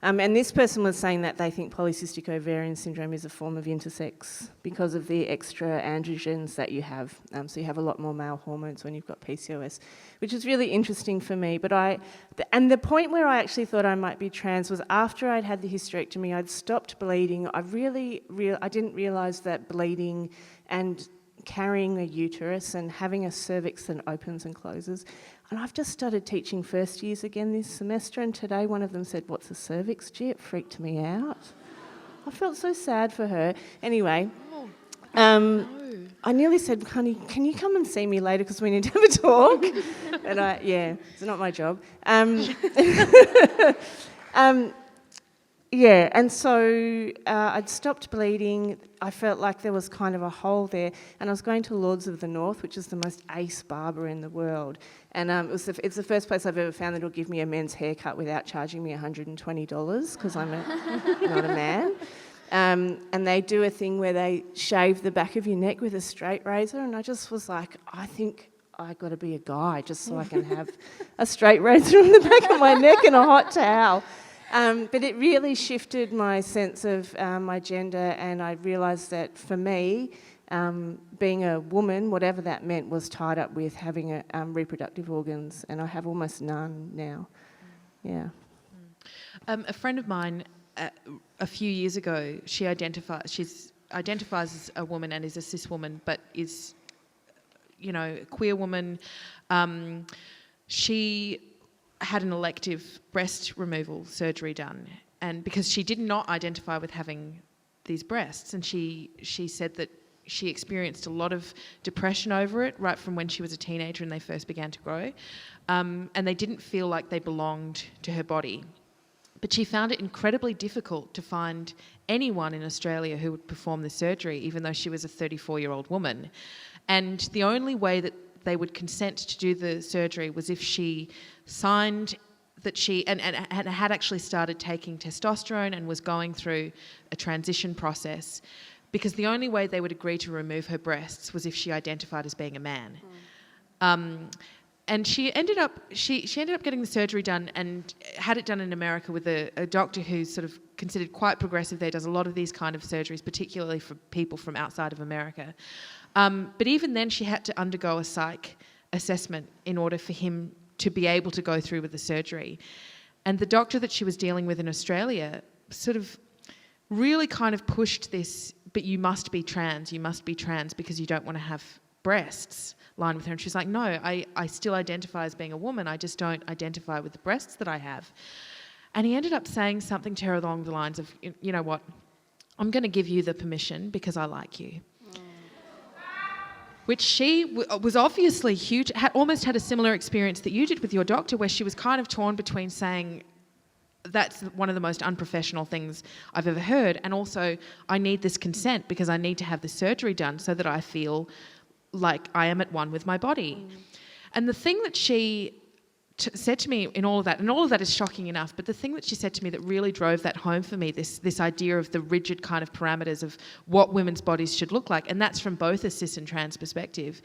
And this person was saying that they think polycystic ovarian syndrome is a form of intersex because of the extra androgens that you have. So you have a lot more male hormones when you've got PCOS, which is really interesting for me. But the point where I actually thought I might be trans was after I'd had the hysterectomy, I'd stopped bleeding. I didn't realise that bleeding and carrying a uterus and having a cervix that opens and closes. And I've just started teaching first years again this semester, and today one of them said, "What's a cervix?" Gee, it freaked me out. I felt so sad for her. Anyway, I nearly said, "Honey, can you come and see me later because we need to have a talk?" And it's not my job. And so I'd stopped bleeding. I felt like there was kind of a hole there, and I was going to Lords of the North, which is the most ace barber in the world. And it's the first place I've ever found that will give me a men's haircut without charging me $120 because I'm not a man. And they do a thing where they shave the back of your neck with a straight razor, and I just was like, I think I got to be a guy just so I can have a straight razor on the back of my neck and a hot towel. But it really shifted my sense of my gender, and I realised that for me, being a woman, whatever that meant, was tied up with having reproductive organs, and I have almost none now. Yeah. A friend of mine, a few years ago, she identifies as a woman and is a cis woman, but is, a queer woman. She had an elective breast removal surgery done, and because she did not identify with having these breasts, and she said that she experienced a lot of depression over it right from when she was a teenager and they first began to grow, and they didn't feel like they belonged to her body. But she found it incredibly difficult to find anyone in Australia who would perform the surgery, even though she was a 34-year-old woman. And the only way that they would consent to do the surgery was if she signed that she and had actually started taking testosterone and was going through a transition process, because the only way they would agree to remove her breasts was if she identified as being a man. And she ended up getting the surgery done and had it done in America with a doctor who's sort of considered quite progressive there, does a lot of these kind of surgeries, particularly for people from outside of America. But even then she had to undergo a psych assessment in order for him to be able to go through with the surgery. And the doctor that she was dealing with in Australia sort of really kind of pushed this, but you must be trans because you don't want to have breasts, line with her. And she's like, no, I still identify as being a woman, I just don't identify with the breasts that I have. And he ended up saying something to her along the lines of, you know what, I'm going to give you the permission because I like you. Which she was obviously huge, almost had a similar experience that you did with your doctor, where she was kind of torn between saying, that's one of the most unprofessional things I've ever heard, and also I need this consent because I need to have the surgery done so that I feel like I am at one with my body. And the thing that she said to me in all of that, and all of that is shocking enough, but the thing that she said to me that really drove that home for me, this idea of the rigid kind of parameters of what women's bodies should look like, and that's from both a cis and trans perspective,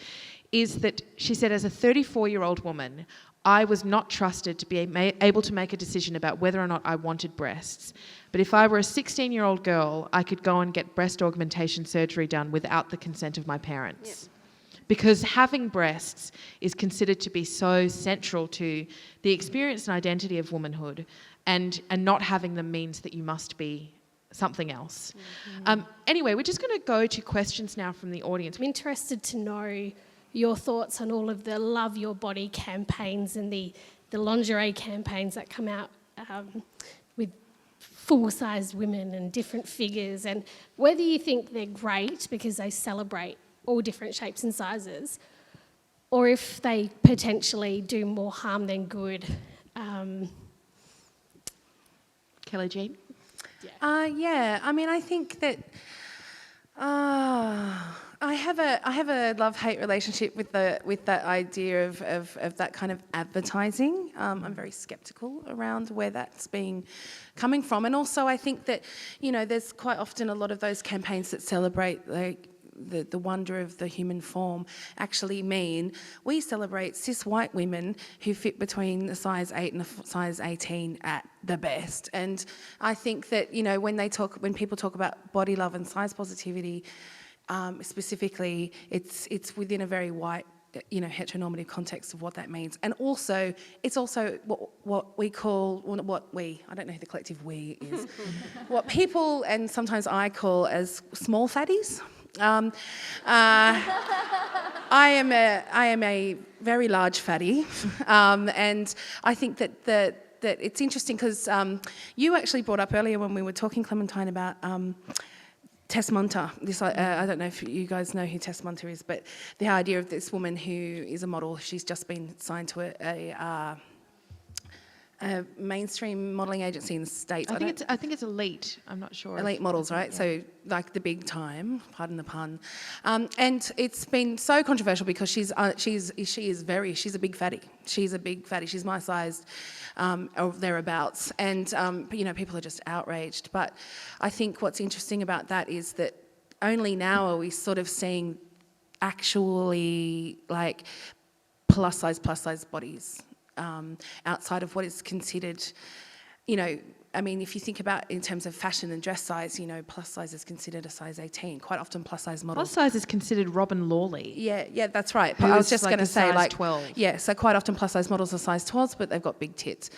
is that she said, as a 34-year-old woman, I was not trusted to be able to make a decision about whether or not I wanted breasts. But if I were a 16-year-old girl, I could go and get breast augmentation surgery done without the consent of my parents. Yep. Because having breasts is considered to be so central to the experience and identity of womanhood, and not having them means that you must be something else. Mm-hmm. Anyway, we're just going to go to questions now from the audience. I'm interested to know your thoughts on all of the Love Your Body campaigns and the lingerie campaigns that come out with full-sized women and different figures, and whether you think they're great because they celebrate all different shapes and sizes, or if they potentially do more harm than good. Kelli Jean? Yeah, I mean, I think that I have a love-hate relationship with that idea of that kind of advertising. I'm very sceptical around where that's coming from, and also I think that there's quite often a lot of those campaigns that celebrate the wonder of the human form actually mean we celebrate cis white women who fit between a size 8 and a size 18 at the best. And I think that, you know, when people talk about body love and size positivity, specifically, it's within a very white, you know, heteronormative context of what that means. And also, it's also what we call, I don't know who the collective we is, what people and sometimes I call as small fatties. I am a very large fatty, and I think that it's interesting because you actually brought up earlier when we were talking, Clementine, about Tess Munter. I don't know if you guys know who Tess Munter is, but the idea of this woman who is a model, she's just been signed to a mainstream modelling agency in the States. I think it's Elite. I'm not sure. Elite models, right? Yeah. So like the big time, pardon the pun. And it's been so controversial because she's a big fatty. She's a big fatty. She's my size or thereabouts. And you know, people are just outraged. But I think what's interesting about that is that only now are we sort of seeing actually like plus size bodies. Outside of what is considered, you know, I mean, if you think about in terms of fashion and dress size, you know, plus size is considered a size 18. Quite often plus size models. Plus size is considered Robin Lawley. Yeah, that's right. But I was just going to say, like, 12. Yeah, so quite often plus size models are size 12s, but they've got big tits.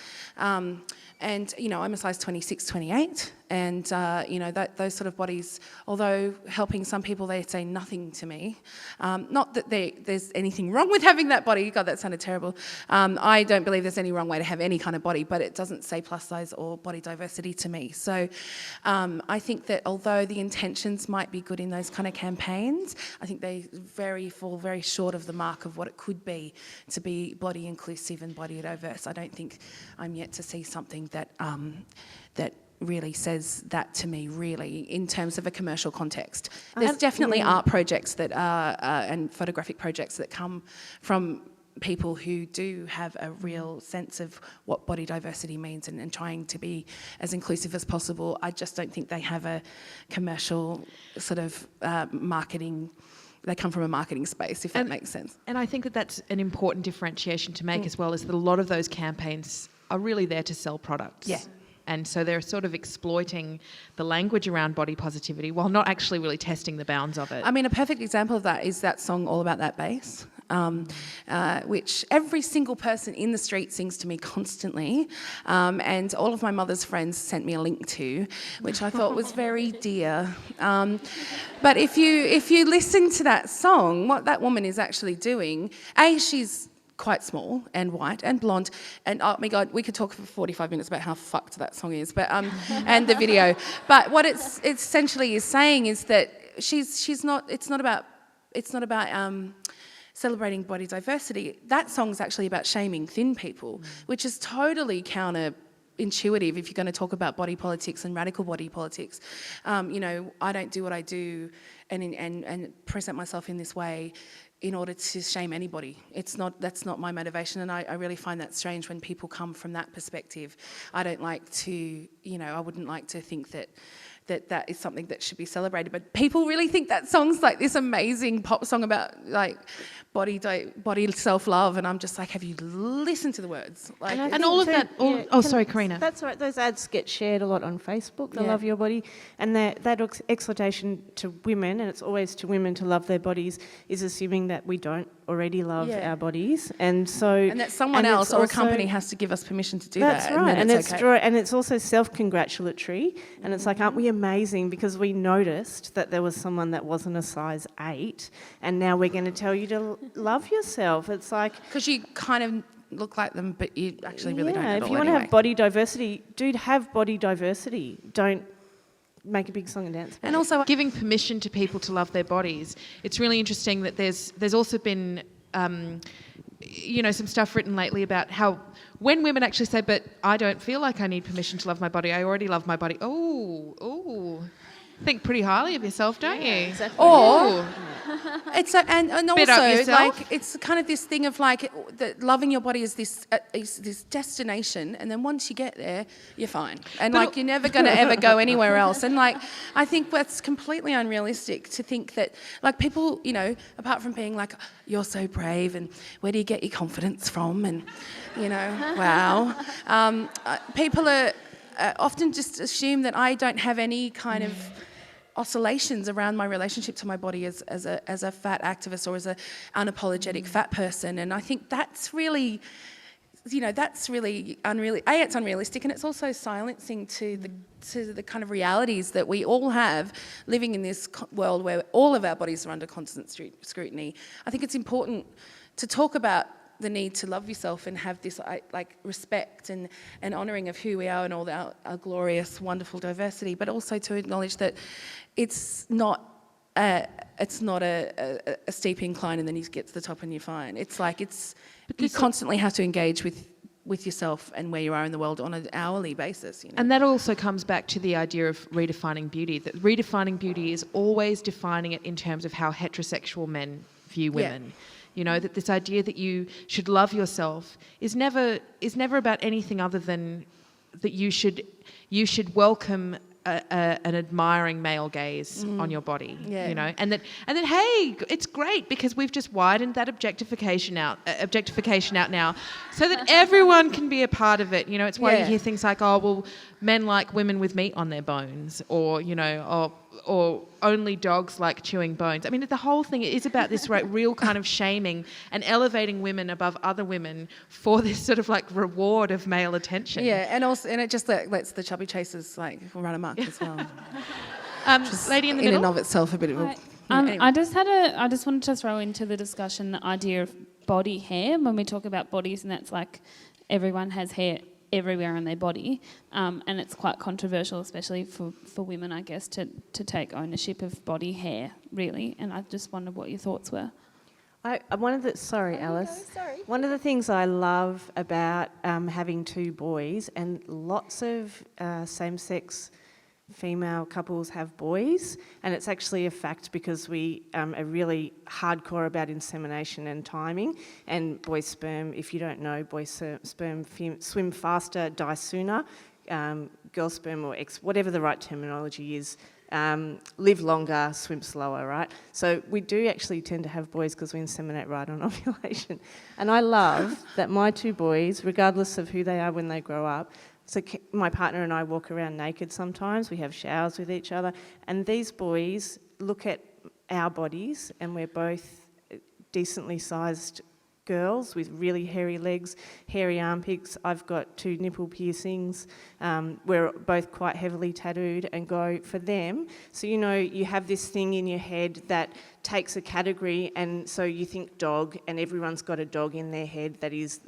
And, you know, I'm a size 26, 28, and, you know, those sort of bodies, although helping some people, they say nothing to me. Not that there's anything wrong with having that body. God, that sounded terrible. I don't believe there's any wrong way to have any kind of body, but it doesn't say plus size or body diversity to me. So I think that although the intentions might be good in those kind of campaigns, I think they fall very short of the mark of what it could be to be body inclusive and body diverse. I don't think I'm yet to see something that really says that to me, really, in terms of a commercial context. There's definitely art projects that are, and photographic projects that come from people who do have a real sense of what body diversity means and trying to be as inclusive as possible. I just don't think they have a commercial sort of marketing. They come from a marketing space, if that makes sense. And I think that that's an important differentiation to make as well, is that a lot of those campaigns are really there to sell products. Yeah. And so they're sort of exploiting the language around body positivity while not actually really testing the bounds of it. I mean, a perfect example of that is that song All About That Bass, which every single person in the street sings to me constantly, and all of my mother's friends sent me a link to, which I thought was very dear. But if you listen to that song, what that woman is actually doing, she's quite small and white and blonde, and oh my God, we could talk for 45 minutes about how fucked that song is, but and the video. But what it's essentially is saying is that it's not about celebrating body diversity. That song's actually about shaming thin people, which is totally counterintuitive if you're going to talk about body politics and radical body politics. You know, I don't do what I do and present myself in this way in order to shame anybody. That's not my motivation, and I really find that strange when people come from that perspective. I don't like to, you know, I wouldn't like to think that is something that should be celebrated, but people really think that song's like this amazing pop song about like body self-love, and I'm just like, have you listened to the words? Like, and all of that. Sorry, Karina. That's right. Those ads get shared a lot on Facebook. The Love Your Body, and that exhortation to women, and it's always to women to love their bodies, is assuming that we don't already love our bodies, and that someone else or a company has to give us permission to do that. That's right, and it's also self-congratulatory, and it's like, aren't we amazing because we noticed that there was someone that wasn't a size 8, and now we're going to tell you to love yourself. It's like, because you kind of look like them, but you actually really don't at all. If you want to have body diversity, dude, have body diversity. Don't make a big song and dance about and it. Also giving permission to people to love their bodies. It's really interesting that there's also been you know, some stuff written lately about how when women actually say, but I don't feel like I need permission to love my body, I already love my body. think pretty highly of yourself, don't you? Exactly. Or Ooh. it's and Bit up also yourself. like it's kind of this thing of like that loving your body is this destination, and then once you get there, you're fine, and But like you're never going to ever go anywhere else. And like I think that's completely unrealistic to think that like people, you know, apart from being like you're so brave and where do you get your confidence from, and you know, wow, people are often just assume that I don't have any kind of oscillations around my relationship to my body as a fat activist or as a unapologetic fat person. And I think that's really, you know, that's really it's unrealistic, and it's also silencing to the kind of realities that we all have living in this world where all of our bodies are under constant scrutiny. I think it's important to talk about the need to love yourself and have this like respect and honouring of who we are and all our glorious, wonderful diversity, but also to acknowledge that it's not a steep incline and then you get to the top and you're fine. It's like you constantly have to engage with yourself and where you are in the world on an hourly basis. You know? And that also comes back to the idea of redefining beauty, that redefining beauty is always defining it in terms of how heterosexual men view women. Yeah. You know, that this idea that you should love yourself is never about anything other than that you should welcome an admiring male gaze on your body, you know, and that hey, it's great because we've just widened that objectification out now, so that everyone can be a part of it. You know, it's why you hear things like, oh, well, men like women with meat on their bones, or you know, or only dogs like chewing bones. I mean, the whole thing is about this real kind of shaming and elevating women above other women for this sort of like reward of male attention. Yeah, and it just lets the chubby chasers like run amok as well. Lady in the middle. In and of itself, a bit of a. Anyway. I just wanted to throw into the discussion the idea of body hair when we talk about bodies, and that's like everyone has hair everywhere on their body, and it's quite controversial, especially for women, I guess, to take ownership of body hair, really. And I just wondered what your thoughts were. Alice. One of the things I love about having two boys, and lots of same-sex female couples have boys, and it's actually a fact because we are really hardcore about insemination and timing, and boy sperm, if you don't know, boy sperm swim faster, die sooner, girl sperm or whatever the right terminology is, live longer, swim slower, right? So we do actually tend to have boys because we inseminate right on ovulation. And I love that my two boys, regardless of who they are when they grow up, so my partner and I walk around naked sometimes, we have showers with each other, and these boys look at our bodies, and we're both decently sized girls with really hairy legs, hairy armpits. I've got 2 nipple piercings. We're both quite heavily tattooed, and go for them. So, you know, you have this thing in your head that takes a category, and so you think dog, and everyone's got a dog in their head that is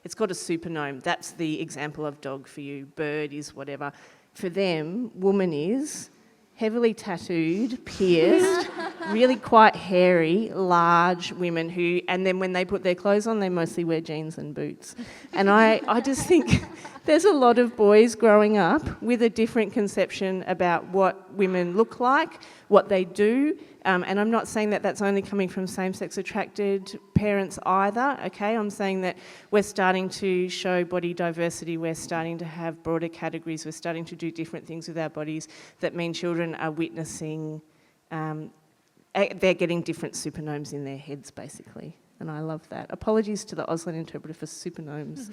it's got a supernome. That's the example of dog for you. Bird is whatever. For them, woman is heavily tattooed, pierced, really quite hairy, large women who, and then when they put their clothes on, they mostly wear jeans and boots. And I just think there's a lot of boys growing up with a different conception about what women look like, what they do, and I'm not saying that that's only coming from same-sex attracted parents either, okay? I'm saying that we're starting to show body diversity, we're starting to have broader categories, we're starting to do different things with our bodies that mean children are witnessing, they're getting different supernomes in their heads, basically. And I love that. Apologies to the Auslan interpreter for supernomes.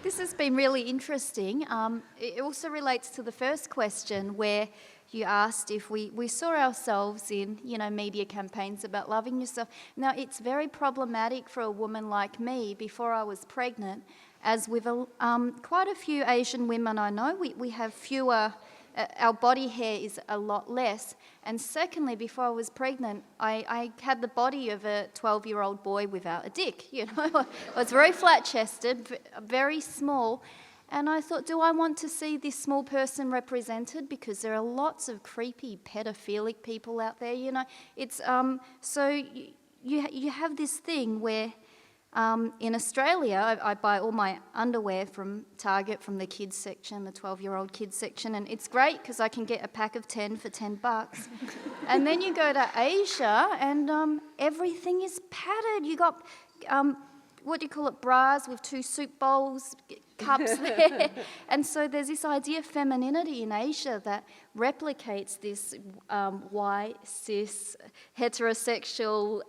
This has been really interesting. It also relates to the first question where you asked if we saw ourselves in, you know, media campaigns about loving yourself. Now, it's very problematic for a woman like me before I was pregnant, as with quite a few Asian women I know, we have fewer, our body hair is a lot less. And secondly, before I was pregnant, I had the body of a 12-year-old boy without a dick, you know. I was very flat-chested, very small. And I thought, do I want to see this small person represented? Because there are lots of creepy, pedophilic people out there, you know. It's so you have this thing where In Australia, I buy all my underwear from Target, from the kids section, the 12-year-old kids section, and it's great because I can get a pack of 10 for $10. And then you go to Asia, and everything is padded. You got, what do you call it, bras with 2 soup bowls, cups there. And so there's this idea of femininity in Asia that replicates this white, cis, heterosexual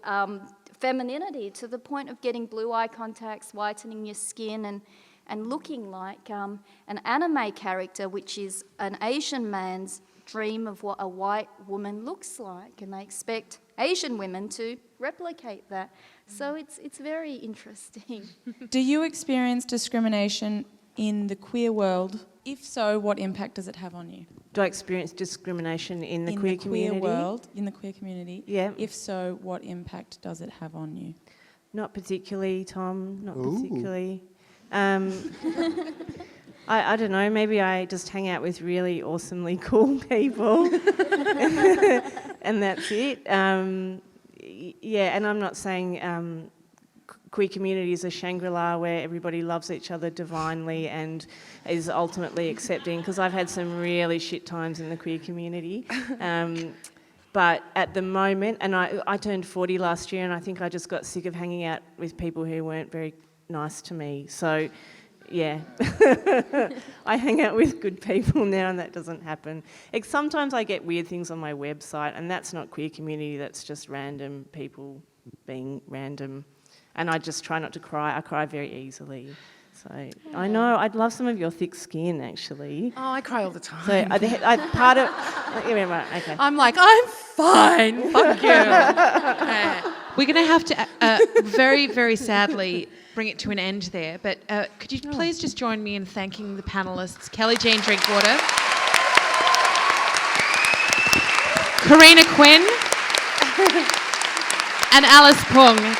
femininity to the point of getting blue eye contacts, whitening your skin, and looking like an anime character, which is an Asian man's dream of what a white woman looks like, and they expect Asian women to replicate that. So it's very interesting. Do you experience discrimination in the queer world? If so, what impact does it have on you? Do I experience discrimination in the queer community? In the queer community? Yeah. If so, what impact does it have on you? Not particularly, Tom. Not particularly. I don't know. Maybe I just hang out with really awesomely cool people, and that's it. Yeah, and I'm not saying queer community is a Shangri-La where everybody loves each other divinely and is ultimately accepting, because I've had some really shit times in the queer community. But at the moment, and I turned 40 last year, and I think I just got sick of hanging out with people who weren't very nice to me. So, yeah, I hang out with good people now, and that doesn't happen. Sometimes I get weird things on my website, and that's not queer community, that's just random people being random. And I just try not to cry. I cry very easily. So I know, I'd love some of your thick skin, actually. Oh, I cry all the time. So I part of... Okay. I'm like, I'm fine, fuck you. We're going to have to very, very sadly bring it to an end there. But could you please just join me in thanking the panellists, Kelli Jean Drinkwater, Karina Quinn, and Alice Pung.